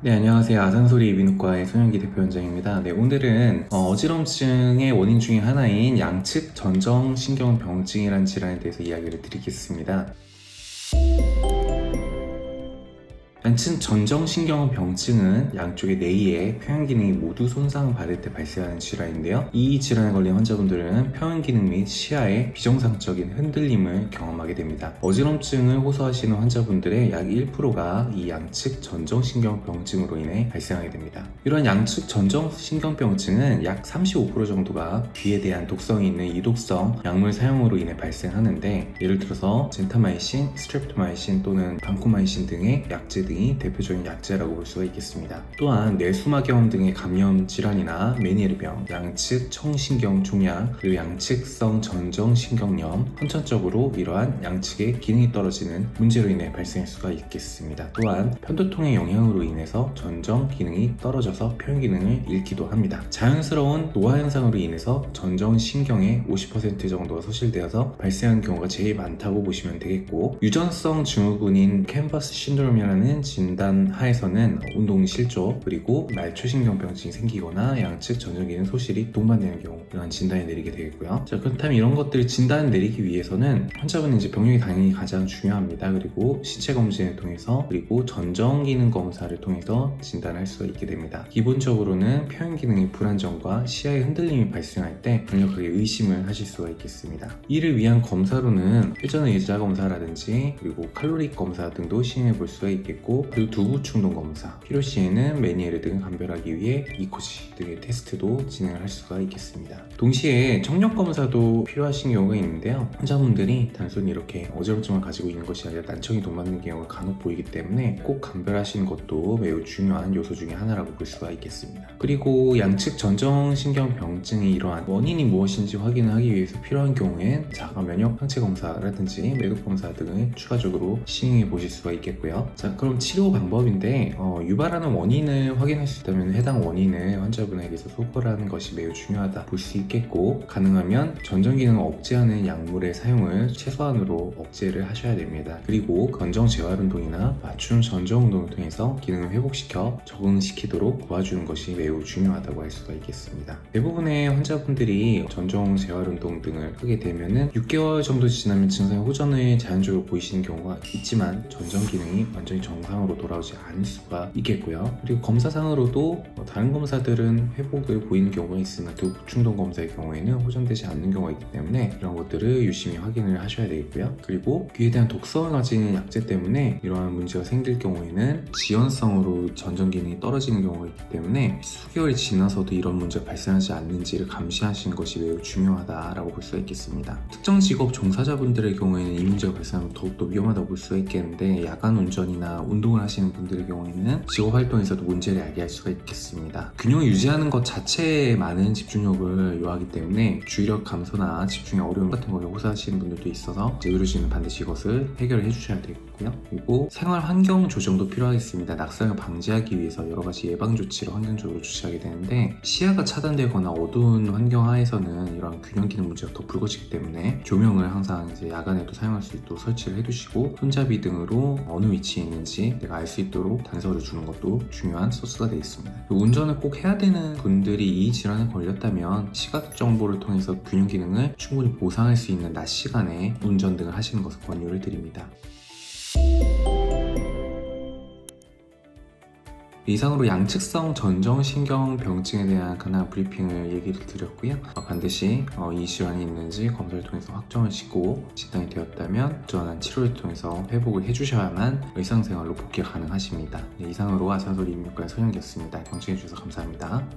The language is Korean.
네, 안녕하세요. 아산소리 이비인후과의 손영기 대표원장입니다. 네, 오늘은 어지럼증의 원인 중에 하나인 양측 전정신경병증이라는 질환에 대해서 이야기를 드리겠습니다. 양측 전정신경병증은 양쪽의 뇌의 표현기능이 모두 손상받을 때 발생하는 질환인데요. 이 질환에 걸린 환자분들은 표현기능 및 시야의 비정상적인 흔들림을 경험하게 됩니다. 어지럼증을 호소하시는 환자분들의 약 1%가 이 양측 전정신경병증으로 인해 발생하게 됩니다. 이런 양측 전정신경병증은 약 35% 정도가 귀에 대한 독성이 있는 이독성 약물 사용으로 인해 발생하는데, 예를 들어서 젠타마이신, 스트랩토마이신 또는 반코마이신 등의 약제 등이 대표적인 약제라고 볼 수가 있겠습니다. 또한 뇌수막염 등의 감염 질환이나 메니에르병, 양측 청신경 종양, 그리고 양측성 전정신경염, 선천적으로 이러한 양측의 기능이 떨어지는 문제로 인해 발생할 수가 있겠습니다. 또한 편도통의 영향으로 인해서 전정 기능이 떨어져서 표현 기능을 잃기도 합니다. 자연스러운 노화 현상으로 인해서 전정신경의 50% 정도가 소실되어서 발생하는 경우가 제일 많다고 보시면 되겠고, 유전성 증후군인 캔버스 신드롬이라는 진단 하에서는 운동 실조 그리고 말초신경병증이 생기거나 양측 전정기능 소실이 동반되는 경우, 이런 진단을 내리게 되겠고요. 자, 그렇다면 이런 것들을 진단을 내리기 위해서는 환자분은 이제 병력이 당연히 가장 중요합니다. 그리고 신체 검진을 통해서, 그리고 전정기능 검사를 통해서 진단할 수가 있게 됩니다. 기본적으로는 표현 기능의 불안정과 시야의 흔들림이 발생할 때 강력하게 의심을 하실 수가 있겠습니다. 이를 위한 검사로는 회전 의자 검사라든지 그리고 칼로리 검사 등도 시행해 볼 수가 있겠고, 그리고 두부 충동 검사, 필요시에는 메니에르 등을 감별하기 위해 이코지 등의 테스트도 진행을 할 수가 있겠습니다. 동시에 청력 검사도 필요하신 경우가 있는데요. 환자분들이 단순히 이렇게 어지럼증을 가지고 있는 것이 아니라 난청이 동반되는 경우가 간혹 보이기 때문에 꼭 감별하시는 것도 매우 중요한 요소 중에 하나라고 볼 수가 있겠습니다. 그리고 양측 전정신경병증의 이러한 원인이 무엇인지 확인을 하기 위해서 필요한 경우엔 자가 면역 항체 검사라든지 매독 검사 등을 추가적으로 시행해 보실 수가 있겠고요. 자, 그럼 치료 방법인데, 유발하는 원인을 확인할 수 있다면 해당 원인을 환자분에게서 소거하는 것이 매우 중요하다 볼 수 있겠고, 가능하면 전정기능을 억제하는 약물의 사용을 최소한으로 억제를 하셔야 됩니다. 그리고 건정 재활 운동이나 맞춤 전정 운동을 통해서 기능을 회복시켜 적응시키도록 도와주는 것이 매우 중요하다고 할 수가 있겠습니다. 대부분의 환자분들이 전정 재활 운동 등을 하게 되면은 6개월 정도 지나면 증상의 호전을 자연적으로 보이시는 경우가 있지만 전정 기능이 완전히 정상으로 돌아오지 않을 수가 있겠고요. 그리고 검사상으로도 다른 검사들은 회복을 보이는 경우가 있으나 두부 충동 검사의 경우에는 호전되지 않는 경우가 있기 때문에 이런 것들을 유심히 확인을 하셔야 되겠고요. 그리고 귀에 대한 독성을 가진 약제 때문에 이러한 문제가 생길 경우에는 지연성으로 전정 기능이 떨어지는 경우가 있기 때문에 수개월이 지나서도 이런 문제가 발생하지 않는지를 감시하시는 것이 매우 중요하다라고 볼 수가 있겠습니다. 특정 직업 종사자분들의 경우에는 이 문제가 발생하면 더욱더 위험하다고 볼 수가 있겠는데, 야간 운전이나 운동을 하시는 분들의 경우에는 직업 활동에서도 문제를 야기할 수가 있겠습니다. 균형을 유지하는 것 자체에 많은 집중력을 요하기 때문에 주의력 감소나 집중의 어려움 같은 것을 호소하시는 분들도 있어서 의료진은 반드시 이것을 해결해 주셔야 되겠고요. 그리고 생활 환경 조정도 필요하겠습니다. 낙상을 방지하기 위해서 여러 가지 예방 조치를 환경적으로 주시하게 되는데, 시야가 차단되거나 어두운 환경 하에서는 이런 균형 기능 문제가 더 불거지기 때문에 조명을 항상 이제 야간에도 사용할 수 있도록 설치를 해두시고, 손잡이 등으로 어느 위치에 있는지 내가 알 수 있도록 단서를 주는 것도 중요한 소스가 되어 있습니다. 운전을 꼭 해야 되는 분들이 이 질환에 걸렸다면 시각 정보를 통해서 균형 기능을 충분히 보상할 수 있는 낮 시간에 운전 등을 하시는 것을 권유를 드립니다. 이상으로 양측성 전정신경병증에 대한 간단한 브리핑을 얘기를 드렸고요. 반드시 이 질환이 있는지 검사를 통해서 확정을 짓고 진단이 되었다면 적절한 치료를 통해서 회복을 해주셔야만 일상생활로 복귀가 가능하십니다. 이상으로 아산소리 이비인후과의 손영기였습니다. 경청해주셔서 감사합니다.